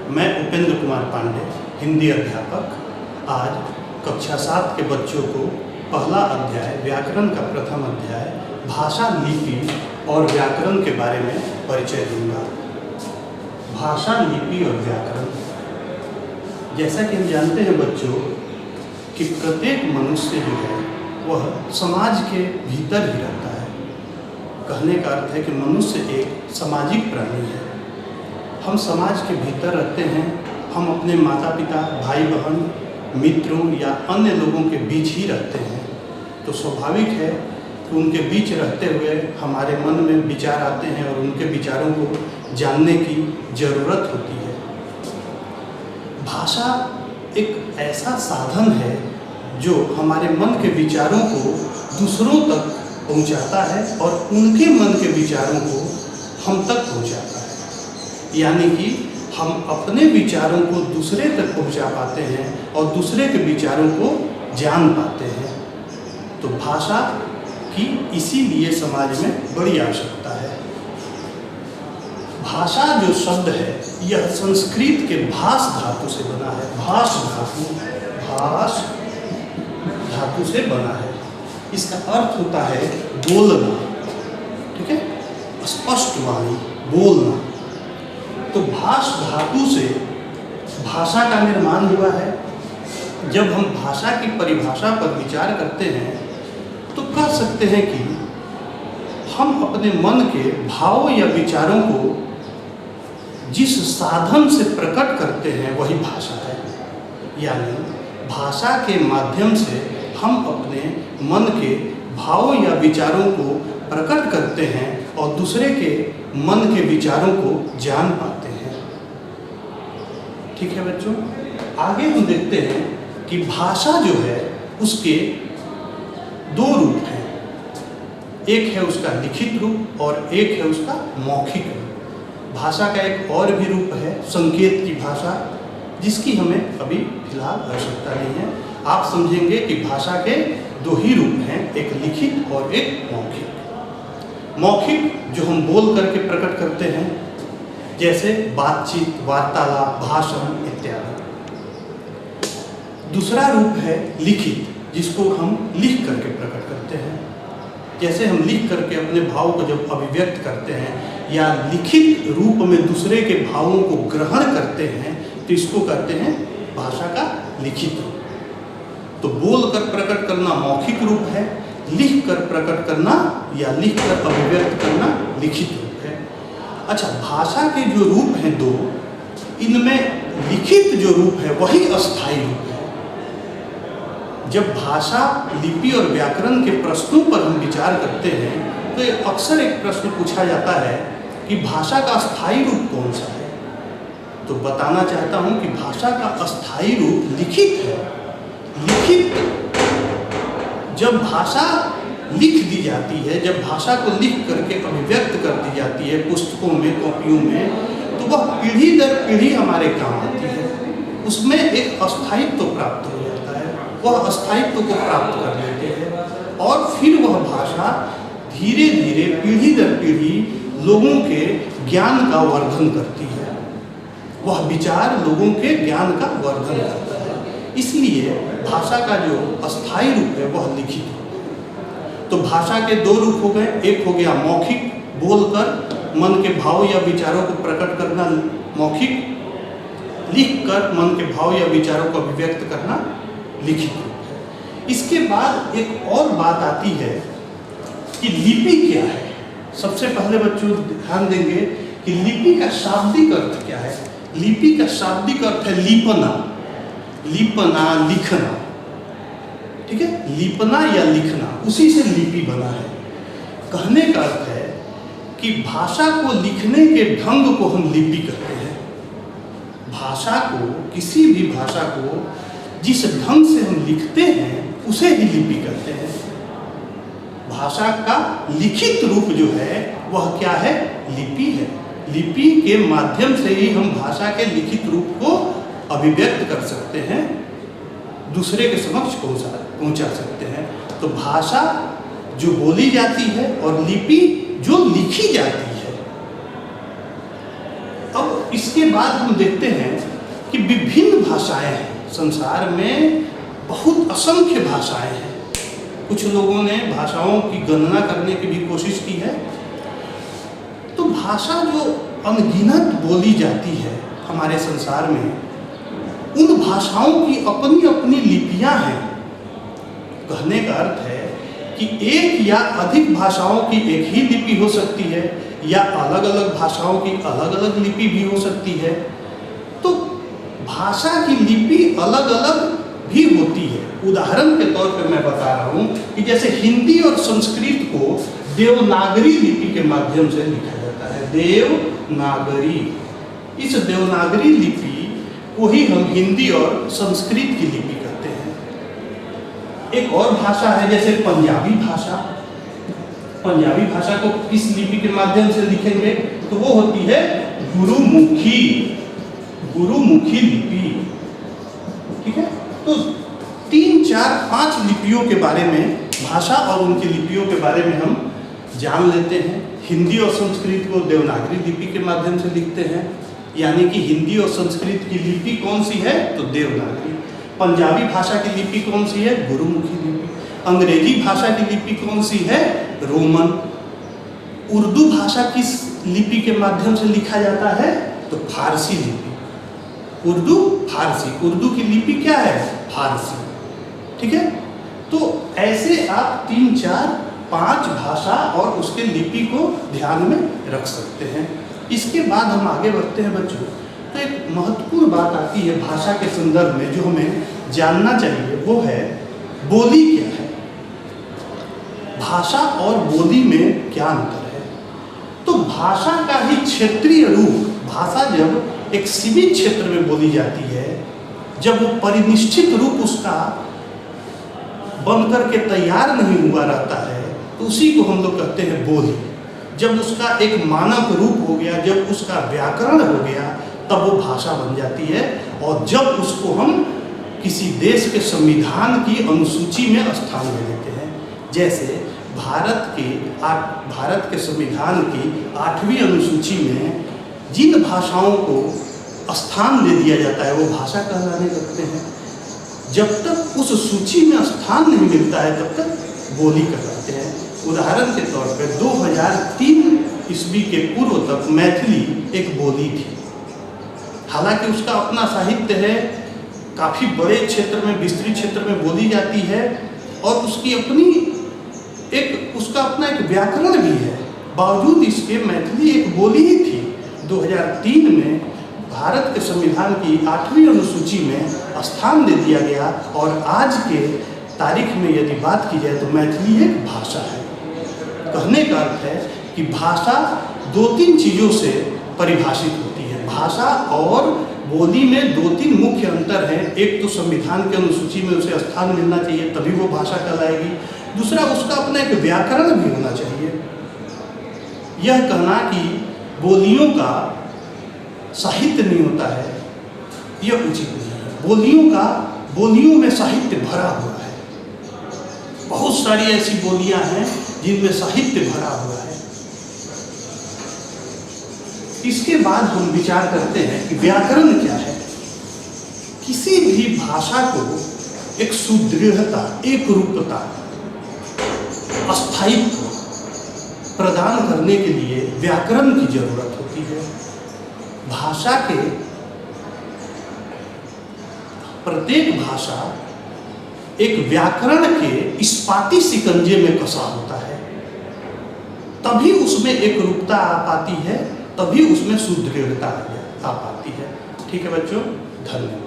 मैं उपेंद्र कुमार पांडे, हिंदी अध्यापक, आज कक्षा 7 के बच्चों को पहला अध्याय व्याकरण का प्रथम अध्याय भाषा, लिपि और व्याकरण के बारे में परिचय दूंगा। भाषा, लिपि और व्याकरण, जैसा कि हम जानते हैं बच्चों कि प्रत्येक मनुष्य जो है वह समाज के भीतर ही रहता है। कहने का अर्थ है कि मनुष्य एक सामाजिक प्राणी है। हम समाज के भीतर रहते हैं। हम अपने माता पिता, भाई बहन, मित्रों या अन्य लोगों के बीच ही रहते हैं। तो स्वाभाविक है कि उनके बीच रहते हुए हमारे मन में विचार आते हैं और उनके विचारों को जानने की ज़रूरत होती है। भाषा एक ऐसा साधन है जो हमारे मन के विचारों को दूसरों तक पहुंचाता है और उनके मन के विचारों को हम तक पहुंचाता है। यानी कि हम अपने विचारों को दूसरे तक पहुंचा पाते हैं और दूसरे के विचारों को जान पाते हैं। तो भाषा की इसीलिए समाज में बड़ी आवश्यकता है। भाषा जो शब्द है यह संस्कृत के भाष धातु से बना है। भाष धातु से बना है। इसका अर्थ होता है बोलना, ठीक है, स्पष्ट वाणी, बोलना। तो भाष धातु से भाषा का निर्माण हुआ है। जब हम भाषा की परिभाषा पर विचार करते हैं तो कह सकते हैं कि हम अपने मन के भाव या विचारों को जिस साधन से प्रकट करते हैं वही भाषा है। यानी भाषा के माध्यम से हम अपने मन के भाव या विचारों को प्रकट करते हैं और दूसरे के मन के विचारों को जान पाते हैं। ठीक है बच्चों, आगे हम देखते हैं कि भाषा जो है उसके दो रूप हैं। एक है उसका लिखित रूप और एक है उसका मौखिक रूप। भाषा का एक और भी रूप है संकेत की भाषा, जिसकी हमें अभी फिलहाल आवश्यकता नहीं है। आप समझेंगे कि भाषा के दो ही रूप हैं, एक लिखित और एक मौखिक। मौखिक जो हम बोल करके प्रकट करते हैं, जैसे बातचीत, वार्तालाप, भाषण इत्यादि। दूसरा रूप है लिखित, जिसको हम लिख करके प्रकट करते हैं। जैसे हम लिख करके अपने भाव को जब अभिव्यक्त करते हैं या लिखित रूप में दूसरे के भावों को ग्रहण करते हैं तो इसको कहते हैं भाषा का लिखित रूप। तो बोल कर प्रकट करना मौखिक रूप है, लिख कर प्रकट करना या लिख कर अभिव्यक्त करना लिखित रूप है। अच्छा, भाषा के जो रूप हैं दो, इनमें लिखित जो रूप है वही अस्थायी रूप है। जब भाषा, लिपि और व्याकरण के प्रश्नों पर हम विचार करते हैं तो अक्सर एक प्रश्न पूछा जाता है कि भाषा का अस्थायी रूप कौन सा है। तो बताना चाहता हूं कि भाषा का अस्थायी रूप लिखित है। लिखित जब भाषा लिख दी जाती है, जब भाषा को लिख करके अभिव्यक्त कर दी जाती है पुस्तकों में, कॉपियों में, तो वह पीढ़ी दर पीढ़ी हमारे काम आती है। उसमें एक अस्थायित्व प्राप्त हो जाता है, वह अस्थायित्व को प्राप्त कर लेते हैं और फिर वह भाषा धीरे धीरे पीढ़ी दर पीढ़ी लोगों के ज्ञान का वर्धन करती है। वह विचार लोगों के ज्ञान का वर्धन करता है। इसलिए भाषा का जो अस्थायी रूप है वह लिखित है। तो भाषा के दो रूप हो गए, एक हो गया मौखिक, बोलकर मन के भाव या विचारों को प्रकट करना मौखिक, लिखकर मन के भाव या विचारों को अभिव्यक्त करना लिखित रूप है। इसके बाद एक और बात आती है कि लिपि क्या है। सबसे पहले बच्चों ध्यान देंगे कि लिपि का शाब्दिक अर्थ क्या है। लिपि का शाब्दिक अर्थ है लिपना, लिपना, लिखना, ठीक है, लिपना या लिखना, उसी से लिपि बना है। कहने का अर्थ है कि भाषा को लिखने के ढंग को हम लिपि कहते हैं। भाषा को, किसी भी भाषा को जिस ढंग से हम लिखते हैं उसे ही लिपि कहते हैं। भाषा का लिखित रूप जो है वह क्या है, लिपि है। लिपि के माध्यम से ही हम भाषा के लिखित रूप को अभिव्यक्त कर सकते हैं, दूसरे के समक्ष पहुंचा सकते हैं। तो भाषा जो बोली जाती है और लिपि जो लिखी जाती है। अब इस इसके बाद हम देखते हैं कि विभिन्न भाषाएं हैं संसार में, बहुत असंख्य भाषाएं हैं। कुछ लोगों ने भाषाओं की गणना करने की भी कोशिश की है। तो भाषा जो अनगिनत बोली जाती है हमारे संसार में, उन भाषाओं की अपनी अपनी लिपियां हैं। कहने का अर्थ है कि एक या अधिक भाषाओं की एक ही लिपि हो सकती है, या अलग अलग भाषाओं की अलग अलग लिपि भी हो सकती है। तो भाषा की लिपि अलग अलग भी होती है। उदाहरण के तौर पर मैं बता रहा हूँ कि जैसे हिंदी और संस्कृत को देवनागरी लिपि के माध्यम से लिखा जाता है। देवनागरी, इस देवनागरी लिपि को ही हम हिंदी और संस्कृत की लिपि कहते हैं। एक और भाषा है जैसे पंजाबी भाषा। पंजाबी भाषा को किस लिपि के माध्यम से लिखेंगे? तो वो होती है गुरुमुखी, गुरुमुखी लिपि। ठीक है, तो 3, 4, 5 लिपियों के बारे में, भाषा और उनकी लिपियों के बारे में हम जान लेते हैं। हिंदी और संस्कृत को देवनागरी लिपि के माध्यम से लिखते हैं, यानी कि हिंदी और संस्कृत की लिपि कौन सी है? तो देवनागरी। पंजाबी भाषा की लिपि कौन सी है? गुरुमुखी लिपि। अंग्रेजी भाषा की लिपि कौन सी है? रोमन। उर्दू भाषा किस लिपि के माध्यम से लिखा जाता है? तो फारसी लिपि। उर्दू, फारसी। उर्दू की लिपि क्या है? फारसी। ठीक है, तो ऐसे आप 3, 4, 5 भाषा और उसके लिपि को ध्यान में रख सकते हैं। इसके बाद हम आगे बढ़ते हैं बच्चों। तो एक महत्वपूर्ण बात आती है भाषा के संदर्भ में जो हमें जानना चाहिए, वो है बोली क्या है। भाषा और बोली में क्या अंतर है? तो भाषा का ही क्षेत्रीय रूप, भाषा जब एक सीमित क्षेत्र में बोली जाती है, जब वो परिनिष्ठित रूप उसका बनकर के तैयार नहीं हुआ रहता है, तो उसी को हम लोग कहते हैं बोली। जब उसका एक मानक रूप हो गया, जब उसका व्याकरण हो गया, तब वो भाषा बन जाती है। और जब उसको हम किसी देश के संविधान की अनुसूची में स्थान दे देते हैं, जैसे भारत के संविधान की 8वीं अनुसूची में जिन भाषाओं को स्थान दे दिया जाता है वो भाषा कहलाने लगते हैं। जब तक उस सूची में स्थान नहीं मिलता है तब तक बोली कहलाते हैं। उदाहरण के तौर पर 2003 ईस्वी के पूर्व तक मैथिली एक बोली थी। हालांकि उसका अपना साहित्य है, काफ़ी बड़े क्षेत्र में, विस्तृत क्षेत्र में बोली जाती है, और उसकी उसका अपना एक व्याकरण भी है। बावजूद इसके मैथिली एक बोली ही थी। 2003 में भारत के संविधान की 8वीं अनुसूची में स्थान दे दिया गया, और आज के तारीख में यदि बात की जाए तो मैथिली एक भाषा है। कहने का अर्थ है कि भाषा 2-3 चीज़ों से परिभाषित होती है। भाषा और बोली में 2-3 मुख्य अंतर हैं। एक तो संविधान के अनुसूची में उसे स्थान मिलना चाहिए, तभी वो भाषा कहलाएगी। दूसरा, उसका अपना एक व्याकरण भी होना चाहिए। यह कहना कि बोलियों का साहित्य नहीं होता है, यह उचित नहीं है। बोलियों में साहित्य भरा हुआ है। बहुत सारी ऐसी बोलियां हैं जिनमें साहित्य भरा हुआ है। इसके बाद हम विचार करते हैं कि व्याकरण क्या है। किसी भी भाषा को एक सुदृढ़ता, एक रूपता, अस्थायित्व प्रदान करने के लिए व्याकरण की जरूरत होती है। प्रत्येक भाषा एक व्याकरण के इस्पाती शिकंजे में कसा होता है, तभी उसमें एक रूपता आ पाती है, तभी उसमें सुदृढ़ता आ पाती है। ठीक है बच्चों, धन्यवाद।